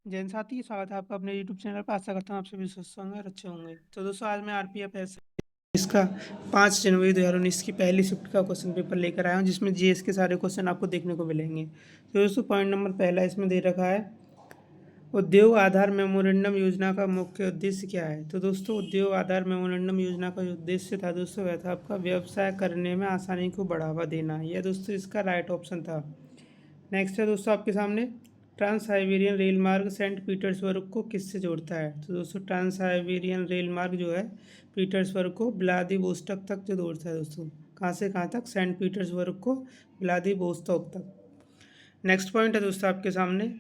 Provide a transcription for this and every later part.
जैन साथी स्वागत है आपका अपने यूट्यूब चैनल पर। आशा करता हूँ आप सभी स्वस्थ होंगे और अच्छे होंगे। तो दोस्तों आज मैं आरपीएफ एस इसका 5 जनवरी 2019 की पहली शिफ्ट का क्वेश्चन पेपर लेकर आया हूँ, जिसमें जीएस के सारे क्वेश्चन आपको देखने को मिलेंगे। तो दोस्तों पॉइंट नंबर पहला इसमें दे रखा है, उद्योग आधार मेमोरेंडम योजना का मुख्य उद्देश्य क्या है। तो दोस्तों उद्योग आधार मेमोरेंडम योजना का जो उद्देश्य था दोस्तों, वह था आपका व्यवसाय करने में आसानी को बढ़ावा देना। यह दोस्तों इसका राइट ऑप्शन था। नेक्स्ट है दोस्तों आपके सामने, ट्रांस साइबेरियन रेल मार्ग सेंट पीटर्सबर्ग को किससे जोड़ता है। तो दोस्तों ट्रांस साइबेरियन रेल मार्ग जो है पीटर्सबर्ग को व्लादिवोस्टोक तक जो जोड़ता है दोस्तों। कहाँ से कहाँ तक? सेंट पीटर्सबर्ग को व्लादिवोस्टोक तक। नेक्स्ट पॉइंट है दोस्तों आपके सामने,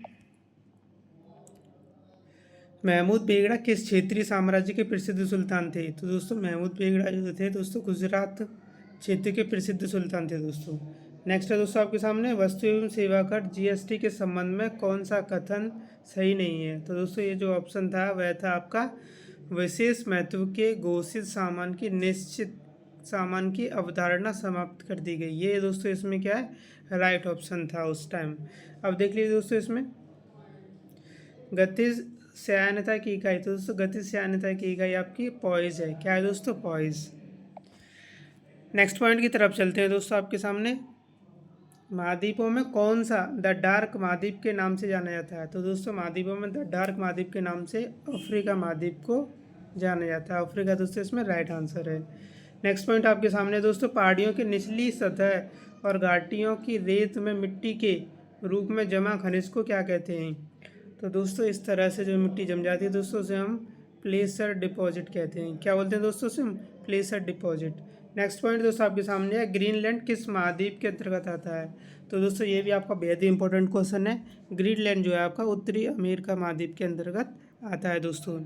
महमूद बेगड़ा किस क्षेत्रीय साम्राज्य के प्रसिद्ध सुल्तान थे। तो दोस्तों महमूद बेगड़ा जो थे दोस्तों गुजरात क्षेत्र के प्रसिद्ध सुल्तान थे दोस्तों। नेक्स्ट है दोस्तों आपके सामने, वस्तु एवं सेवा कर जीएसटी के संबंध में कौन सा कथन सही नहीं है। तो दोस्तों ये जो ऑप्शन था वह था आपका, विशेष महत्व के घोषित सामान की निश्चित सामान की अवधारणा समाप्त कर दी गई। ये दोस्तों इसमें क्या है, राइट ऑप्शन था उस टाइम। अब देख लीजिए दोस्तों इसमें, गतिज श्यानता की इकाई। तो दोस्तों गतिज श्यानता की इकाई आपकी पॉइज है। क्या है दोस्तों? पॉइज। नेक्स्ट पॉइंट की तरफ चलते हैं दोस्तों आपके सामने, महाद्वीपों में कौन सा द डार्क महाद्वीप के नाम से जाना जाता है। तो दोस्तों महाद्वीपों में द डार्क महाद्वीप के नाम से अफ्रीका महाद्वीप को जाना जाता है। अफ्रीका दोस्तों इसमें राइट आंसर है। नेक्स्ट पॉइंट आपके सामने दोस्तों, पहाड़ियों की निचली सतह और घाटियों की रेत में मिट्टी के रूप में जमा खनिज को क्या कहते हैं। तो दोस्तों इस तरह से जो मिट्टी जम जाती है दोस्तों, उसे हम प्लेसर डिपॉजिट कहते हैं। क्या बोलते हैं दोस्तों? उसे प्लेसर डिपॉजिट। नेक्स्ट पॉइंट दोस्तों आपके सामने है, ग्रीनलैंड किस महाद्वीप के अंतर्गत आता है। तो दोस्तों ये भी आपका बेहद ही इंपॉर्टेंट क्वेश्चन है। ग्रीनलैंड जो है आपका उत्तरी अमेरिका महाद्वीप के अंतर्गत आता है दोस्तों।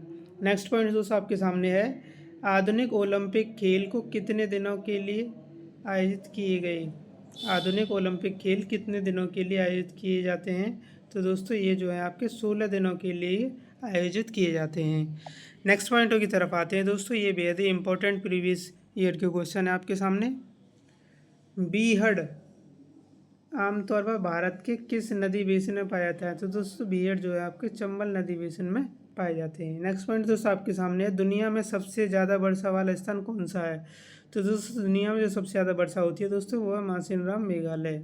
नेक्स्ट पॉइंट दोस्तों आपके सामने है, आधुनिक ओलंपिक खेल को कितने दिनों के लिए आयोजित किए गए। आधुनिक ओलंपिक खेल कितने दिनों के लिए आयोजित किए जाते हैं। तो दोस्तों ये जो है आपके 16 दिनों के लिए आयोजित किए जाते हैं। नेक्स्ट पॉइंटों की तरफ आते हैं दोस्तों, ये बेहद ही इंपॉर्टेंट प्रीवियस ईयर के क्वेश्चन है आपके सामने। बीहड़ आमतौर पर भारत के किस नदी बेसिन में पाया जाता है। तो दोस्तों बीहड़ जो है आपके चंबल नदी बेसिन में पाए जाते हैं। नेक्स्ट पॉइंट दोस्तों आपके सामने है, दुनिया में सबसे ज़्यादा वर्षा वाला स्थान कौन सा है। तो दोस्तों दुनिया में जो सबसे ज़्यादा वर्षा होती है दोस्तों वो है मासिनराम मेघालय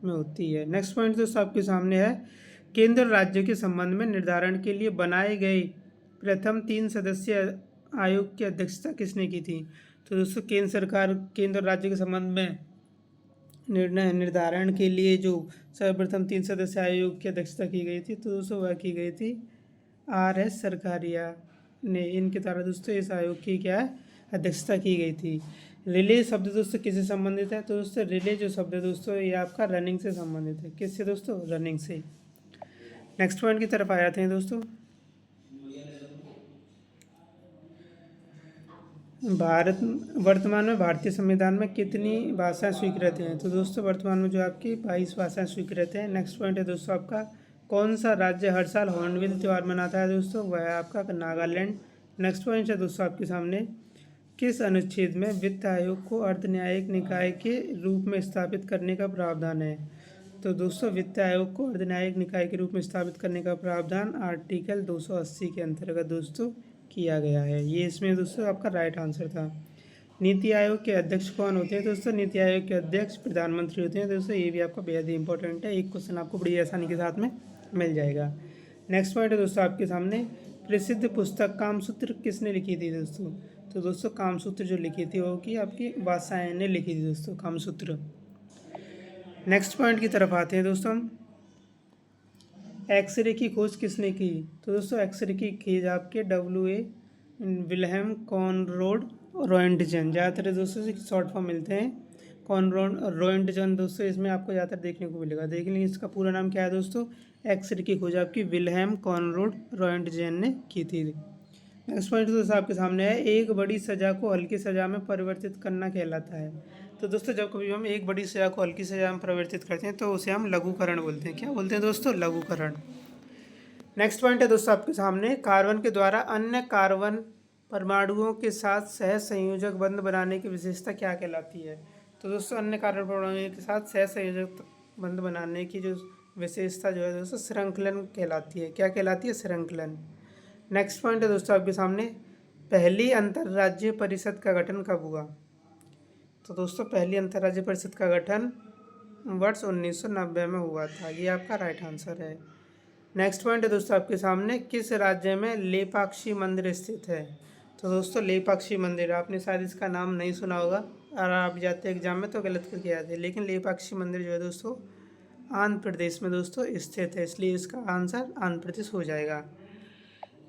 में होती है। नेक्स्ट पॉइंट दोस्तों आपके सामने है, केंद्र राज्य के संबंध में निर्धारण के लिए बनाए गए प्रथम 3 सदस्यीय आयोग की अध्यक्षता किसने की थी। तो दोस्तों केंद्र सरकार केंद्र राज्य के संबंध में निर्णय निर्धारण के लिए जो सर्वप्रथम 3 सदस्य आयोग की अध्यक्षता की गई थी, तो दोस्तों वह की गई थी RS सरकारिया ने। इनके द्वारा दोस्तों इस आयोग की क्या है, अध्यक्षता की गई थी। रिले शब्द दोस्तों किससे संबंधित है। तो दोस्तों रिले जो शब्द है दोस्तों ये आपका रनिंग से संबंधित है। किससे दोस्तों? रनिंग से। नेक्स्ट पॉइंट की तरफ आ जाते हैं दोस्तों, भारत वर्तमान में भारतीय संविधान में कितनी भाषाएं स्वीकृत हैं। तो दोस्तों वर्तमान में जो आपकी 22 भाषाएं स्वीकृत हैं। नेक्स्ट पॉइंट है दोस्तों आपका, कौन सा राज्य हर साल हॉर्नबिल त्यौहार मनाता है दोस्तों, वह है आपका नागालैंड। नेक्स्ट पॉइंट है दोस्तों आपके सामने, किस अनुच्छेद में वित्त आयोग को अर्ध न्यायिक निकाय के रूप में स्थापित करने का प्रावधान है। तो दोस्तों वित्त आयोग को अर्ध न्यायिक निकाय के रूप में स्थापित करने का प्रावधान आर्टिकल 280 के अंतर्गत दोस्तों किया गया है। ये इसमें दोस्तों आपका राइट आंसर था। नीति आयोग के अध्यक्ष कौन होते हैं दोस्तों? नीति आयोग के अध्यक्ष प्रधानमंत्री होते हैं दोस्तों। ये भी आपका बेहद ही इंपॉर्टेंट है, एक क्वेश्चन आपको बड़ी आसानी के साथ में मिल जाएगा। नेक्स्ट पॉइंट है दोस्तों आपके सामने, प्रसिद्ध पुस्तक कामसूत्र किसने लिखी थी दोस्तों। तो दोस्तों कामसूत्र जो लिखी थी वो की आपकी वात्स्यायन ने लिखी थी दोस्तों, कामसूत्र। नेक्स्ट पॉइंट की तरफ आते हैं दोस्तों हम, एक्सरे की खोज किसने की। तो दोस्तों एक्सरे की खोज आपके WA विल्हेम कॉनरोड रोएंटजन, ज़्यादातर दोस्तों से शॉर्ट फॉर्म मिलते हैं कॉनरोड रोएंटजन दोस्तों, इसमें आपको ज़्यादातर देखने को मिलेगा। देख लेंगे इसका पूरा नाम क्या है दोस्तों, एक्सरे की खोज आपकी विल्हेम कॉनरोड रोएंटजन ने की थी। नेक्स्ट पॉइंट दोस्तों आपके सामने है, एक बड़ी सजा को हल्की सजा में परिवर्तित करना कहलाता है। तो दोस्तों जब कभी हम एक बड़ी सजा को हल्की सजा में परिवर्तित करते हैं तो उसे हम लघुकरण बोलते हैं। क्या बोलते हैं दोस्तों? लघुकरण। नेक्स्ट पॉइंट है दोस्तों आपके सामने, कार्बन के द्वारा अन्य कार्बन परमाणुओं के साथ सह संयोजक बंध बनाने की विशेषता क्या कहलाती है। तो दोस्तों अन्य कार्बन परमाणुओं के साथ सह संयोजक बंध बनाने की जो विशेषता जो है दोस्तों श्रृंखलन कहलाती है। क्या कहलाती है? श्रृंखलन। नेक्स्ट पॉइंट है दोस्तों आपके सामने, पहली अंतर्राज्यीय परिषद का गठन कब हुआ? तो दोस्तों पहली अंतर्राज्यीय परिषद का गठन वर्ष 1990 में हुआ था। ये आपका राइट आंसर है। नेक्स्ट पॉइंट है दोस्तों आपके सामने, किस राज्य में लेपाक्षी मंदिर स्थित है? तो दोस्तों लेपाक्षी मंदिर, आपने शायद इसका नाम नहीं सुना होगा और आप जाते एग्जाम में तो गलत करके आते, लेकिन लेपाक्षी मंदिर जो है दोस्तों आंध्र प्रदेश में दोस्तों स्थित है, इसलिए इसका आंसर आंध्र प्रदेश हो जाएगा।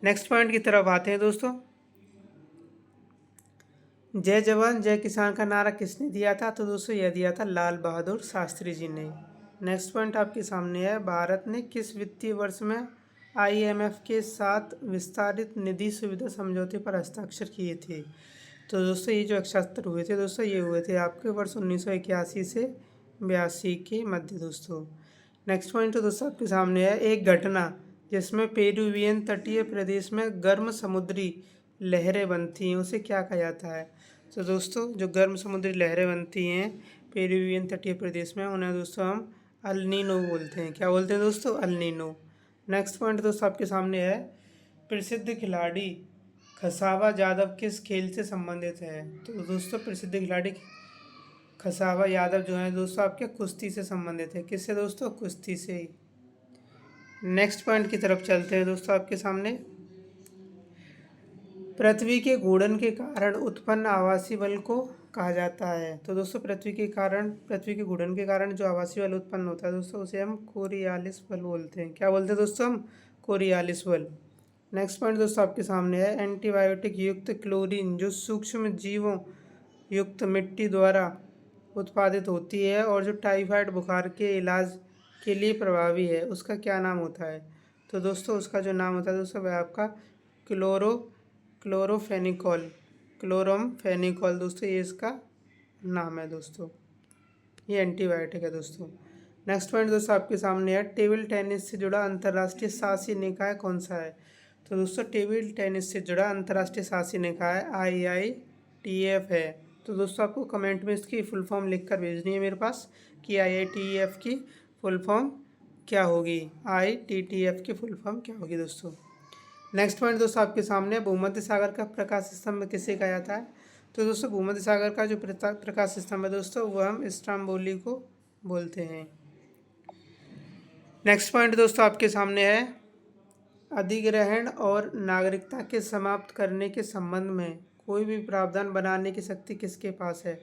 नेक्स्ट पॉइंट की तरफ आते हैं दोस्तों, जय जवान जय किसान का नारा किसने दिया था? तो दोस्तों यह दिया था लाल बहादुर शास्त्री जी ने। नेक्स्ट पॉइंट आपके सामने है, भारत ने किस वित्तीय वर्ष में IMF के साथ विस्तारित निधि सुविधा समझौते पर हस्ताक्षर किए थे? तो दोस्तों ये जो हस्ताक्षर हुए थे दोस्तों, ये हुए थे आपके वर्ष 1981 से 82 के मध्य दोस्तों। नेक्स्ट पॉइंट तो दोस्तों आपके सामने है, एक घटना जिसमें पेरुवियन तटीय प्रदेश में गर्म समुद्री लहरें बनती हैं उसे क्या कहा जाता है? तो दोस्तों जो गर्म समुद्री लहरें बनती हैं पेरुवियन तटीय प्रदेश में, उन्हें दोस्तों हम अल नीनो बोलते हैं। क्या बोलते हैं दोस्तों? El Nino. नेक्स्ट पॉइंट दोस्तों आपके सामने है, प्रसिद्ध खिलाड़ी खसावा यादव किस खेल से संबंधित है? तो दोस्तों प्रसिद्ध खिलाड़ी खसावा यादव जो है दोस्तों आपके कुश्ती से संबंधित है। किससे दोस्तों? कुश्ती से। नेक्स्ट पॉइंट की तरफ चलते हैं दोस्तों आपके सामने, पृथ्वी के घूर्णन के कारण उत्पन्न आवासीय बल को कहा जाता है? तो दोस्तों पृथ्वी के घूर्णन के कारण जो आवासीय बल उत्पन्न होता है दोस्तों उसे हम कोरियालिस बल बोलते हैं। क्या बोलते हैं दोस्तों? हम कोरियालिस बल। नेक्स्ट पॉइंट दोस्तों आपके सामने है, एंटीबायोटिक युक्त क्लोरीन जो सूक्ष्म जीवों युक्त मिट्टी द्वारा उत्पादित होती है और जो टाइफाइड बुखार के इलाज के लिए प्रभावी है, उसका क्या नाम होता है? तो दोस्तों उसका जो नाम होता है दोस्तों वह आपका क्लोरोमफेनिकॉल दोस्तों, ये इसका नाम है दोस्तों। ये एंटीबायोटिक है दोस्तों। नेक्स्ट पॉइंट दोस्तों आपके सामने है, टेबल टेनिस से जुड़ा अंतर्राष्ट्रीय शासी निकाय कौन सा है? तो दोस्तों टेबल टेनिस से जुड़ा अंतर्राष्ट्रीय शासी निकाय IITF है। तो दोस्तों आपको कमेंट में इसकी फुल फॉर्म लिख कर भेजनी है मेरे पास कि IITF की फुल फॉर्म क्या होगी, IITF की फुल फॉर्म क्या होगी दोस्तों। नेक्स्ट पॉइंट दोस्तों आपके सामने, भूमध्य सागर का प्रकाश स्तंभ किसे कहा जाता है? तो दोस्तों भूमध्य सागर का जो प्रकाश स्तंभ है दोस्तों वह हम स्ट्रोम्बोली को बोलते हैं। नेक्स्ट पॉइंट दोस्तों आपके सामने है, अधिग्रहण और नागरिकता के समाप्त करने के संबंध में कोई भी प्रावधान बनाने की शक्ति किसके पास है?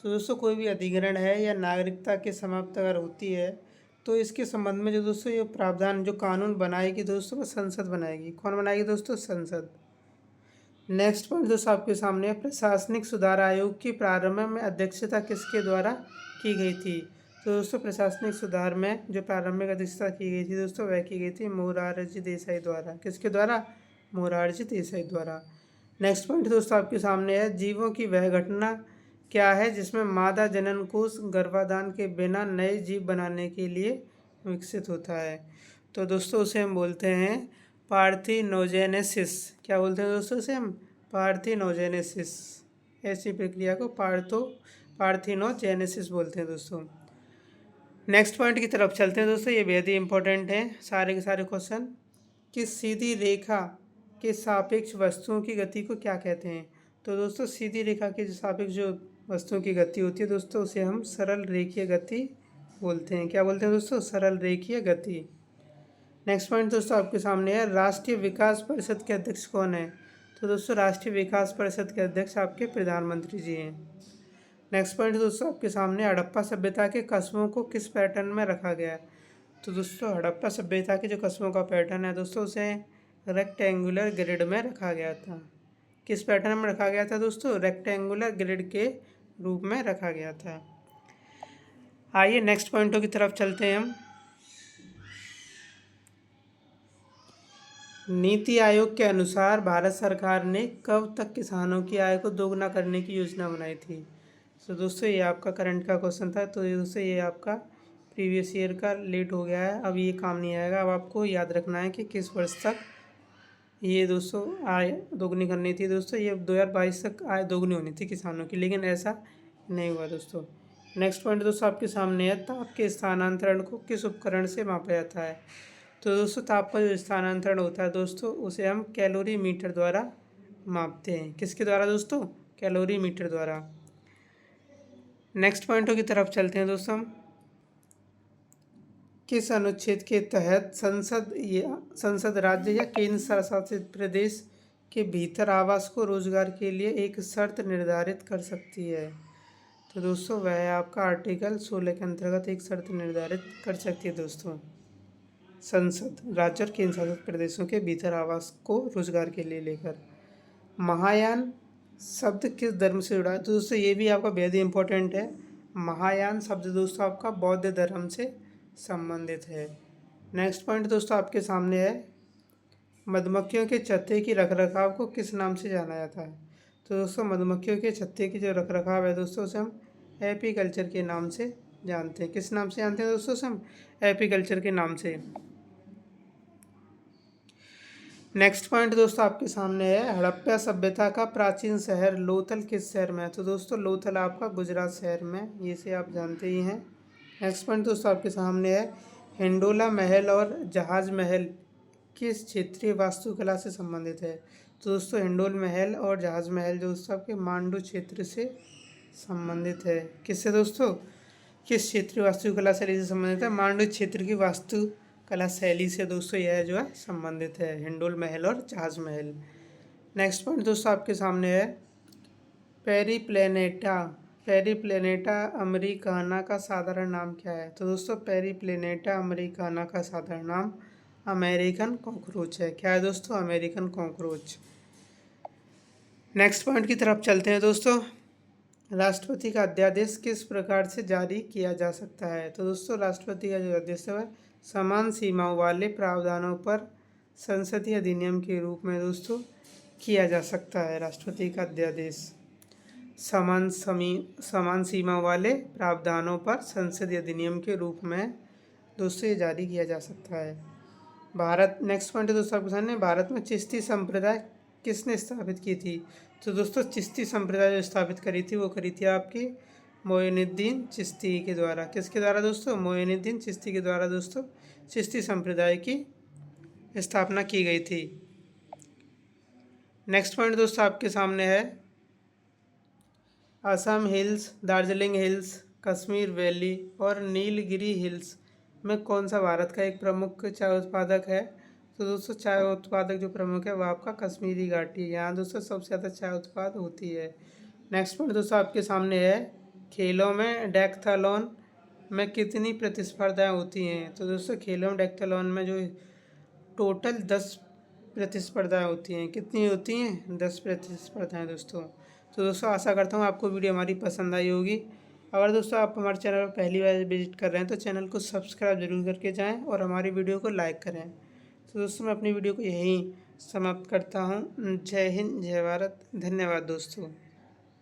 तो दोस्तों कोई भी अधिग्रहण है या नागरिकता के समाप्त अगर होती है तो इसके संबंध में जो दोस्तों ये प्रावधान जो कानून बनाएगी दोस्तों वो संसद बनाएगी। कौन बनाएगी दोस्तों? संसद। नेक्स्ट पॉइंट दोस्तों आपके सामने, प्रशासनिक सुधार आयोग की प्रारंभ में अध्यक्षता किसके द्वारा की गई थी? तो दोस्तों प्रशासनिक सुधार में जो प्रारंभिक अध्यक्षता की गई थी दोस्तों वह की गई थी मोरारजी देसाई द्वारा। किसके द्वारा? मोरारजी देसाई द्वारा। नेक्स्ट पॉइंट दोस्तों आपके सामने है, जीवों की वह घटना क्या है जिसमें मादा जनन कोष गर्भाधान के बिना नए जीव बनाने के लिए विकसित होता है? तो दोस्तों उसे हम बोलते हैं पार्थिनोजेनेसिस। क्या बोलते हैं दोस्तों उसे हम? पार्थिनोजेनेसिस। ऐसी प्रक्रिया को पार्थिनोजेनेसिस बोलते हैं दोस्तों। नेक्स्ट पॉइंट की तरफ चलते हैं दोस्तों, ये बेहद ही इंपॉर्टेंट है सारे के सारे क्वेश्चन। किस सीधी रेखा के सापेक्ष वस्तुओं की गति को क्या कहते हैं? तो दोस्तों सीधी रेखा के सापेक्ष जो वस्तुओं की गति होती है दोस्तों उसे हम सरल रेखीय गति बोलते हैं। क्या बोलते हैं दोस्तों? सरल रेखीय गति। नेक्स्ट पॉइंट दोस्तों आपके सामने है, राष्ट्रीय विकास परिषद के अध्यक्ष कौन है? तो दोस्तों राष्ट्रीय विकास परिषद के अध्यक्ष आपके प्रधानमंत्री जी हैं। नेक्स्ट पॉइंट दोस्तों आपके सामने, हड़प्पा सभ्यता के कस्बों को किस पैटर्न में रखा गया? तो दोस्तों हड़प्पा सभ्यता के जो कस्बों का पैटर्न है दोस्तों उसे रेक्टेंगुलर ग्रिड में रखा गया था। किस पैटर्न में रखा गया था दोस्तों? रेक्टेंगुलर ग्रिड के रूप में रखा गया था। आइए नेक्स्ट पॉइंटों की तरफ चलते हैं हम। नीति आयोग के अनुसार भारत सरकार ने कब तक किसानों की आय को दोगुना करने की योजना बनाई थी? तो दोस्तों ये आपका करंट का क्वेश्चन था, तो दोस्तों ये आपका प्रीवियस ईयर का लेट हो गया है, अब ये काम नहीं आएगा। अब आपको याद रखना है कि किस वर्ष तक ये दोस्तों आय दोगुनी करनी थी दोस्तों। ये 2022 तक आय दोगुनी होनी थी किसानों की, लेकिन ऐसा नहीं हुआ दोस्तों। नेक्स्ट पॉइंट दोस्तों आपके सामने है, ताप के स्थानांतरण को किस उपकरण से मापा जाता है। तो दोस्तों ताप का जो स्थानांतरण होता है दोस्तों, उसे हम कैलोरी मीटर द्वारा मापते हैं। किसके द्वारा दोस्तों? कैलोरी मीटर द्वारा। नेक्स्ट पॉइंटों की तरफ चलते हैं दोस्तों हम। किस अनुच्छेद के तहत संसद राज्य या केंद्र शासित प्रदेश के भीतर आवास को रोजगार के लिए एक शर्त निर्धारित कर सकती है। तो दोस्तों वह है आपका आर्टिकल 16 के अंतर्गत एक शर्त निर्धारित कर सकती है दोस्तों। संसद राज्य और केंद्र शासित प्रदेशों के भीतर आवास को रोजगार के लिए लेकर। महायान शब्द किस धर्म से जुड़ा है। तो दोस्तों ये भी आपका बेहद ही इम्पोर्टेंट है। महायान शब्द दोस्तों आपका बौद्ध धर्म से संबंधित है। नेक्स्ट पॉइंट दोस्तों आपके सामने है, मधुमक्खियों के छत्ते की रखरखाव को किस नाम से जाना जाता है। तो दोस्तों मधुमक्खियों के छत्ते की जो रखरखाव है दोस्तों, उसे हम एपीकल्चर के नाम से जानते हैं। किस नाम से जानते हैं दोस्तों? उसे हम एपीकल्चर के नाम से। नेक्स्ट पॉइंट दोस्तों आपके सामने है, हड़प्पा सभ्यता का प्राचीन शहर लोथल किस शहर में है। तो दोस्तों लोथल आपका गुजरात शहर में, ये से आप जानते ही हैं। नेक्स्ट पॉइंट दोस्तों आपके सामने है, हिंडोला महल और जहाज महल किस क्षेत्रीय वास्तुकला से संबंधित है। तो दोस्तों हिंडोल महल और जहाज महल दोस्तों आपके मांडू क्षेत्र से संबंधित है। किससे दोस्तों? किस क्षेत्रीय वास्तुकला शैली से संबंधित है? मांडू क्षेत्र की वास्तुकला शैली से दोस्तों यह जो है संबंधित है, हिंडोल महल और जहाज महल। नेक्स्ट पॉइंट दोस्तों आपके सामने है, पेरीप्लेनेटा अमेरिकाना का साधारण नाम क्या है। तो दोस्तों पेरीप्लेनेटा अमेरिकाना का साधारण नाम अमेरिकन कॉकरोच है। क्या है दोस्तों? American cockroach. नेक्स्ट पॉइंट की तरफ चलते हैं दोस्तों, राष्ट्रपति का अध्यादेश किस प्रकार से जारी किया जा सकता है। तो दोस्तों राष्ट्रपति का जो अध्यादेश है समान सीमाओं वाले प्रावधानों पर संसदीय अधिनियम के रूप में दोस्तों किया जा सकता है। राष्ट्रपति का अध्यादेश समान सीमा वाले प्रावधानों पर संसदीय अधिनियम के रूप में दोस्तों ये जारी किया जा सकता है। नेक्स्ट पॉइंट है दोस्तों आपके सामने, भारत में चिश्ती संप्रदाय किसने स्थापित की थी। तो दोस्तों चिश्ती संप्रदाय जो स्थापित करी थी वो करी थी आपकी मोइनुद्दीन चिश्ती के द्वारा। किसके द्वारा दोस्तों? मोइनुद्दीन चिश्ती के द्वारा दोस्तों चिश्ती संप्रदाय की स्थापना की गई थी। नेक्स्ट पॉइंट दोस्तों आपके सामने है, Assam hills, Darjeeling hills, Kashmir valley और नीलगिरी हिल्स में कौन सा भारत का एक प्रमुख चाय उत्पादक है। तो दोस्तों चाय उत्पादक जो प्रमुख है वो आपका कश्मीरी घाटी है। यहाँ दोस्तों सबसे ज़्यादा चाय उत्पाद होती है। नेक्स्ट पॉइंट दोस्तों आपके सामने है, खेलों में डेक्थलॉन में कितनी प्रतिस्पर्धाएं होती हैं। तो दोस्तों खेलों में डेक्थलॉन में जो टोटल 10 प्रतिस्पर्धाएं होती हैं। कितनी होती हैं? 10 प्रतिस्पर्धाएं दोस्तों। तो दोस्तों आशा करता हूँ आपको वीडियो हमारी पसंद आई होगी। अगर दोस्तों आप हमारे चैनल पर पहली बार विजिट कर रहे हैं तो चैनल को सब्सक्राइब जरूर करके जाएं और हमारी वीडियो को लाइक करें। तो दोस्तों मैं अपनी वीडियो को यहीं समाप्त करता हूँ। जय हिंद, जय भारत, धन्यवाद दोस्तों।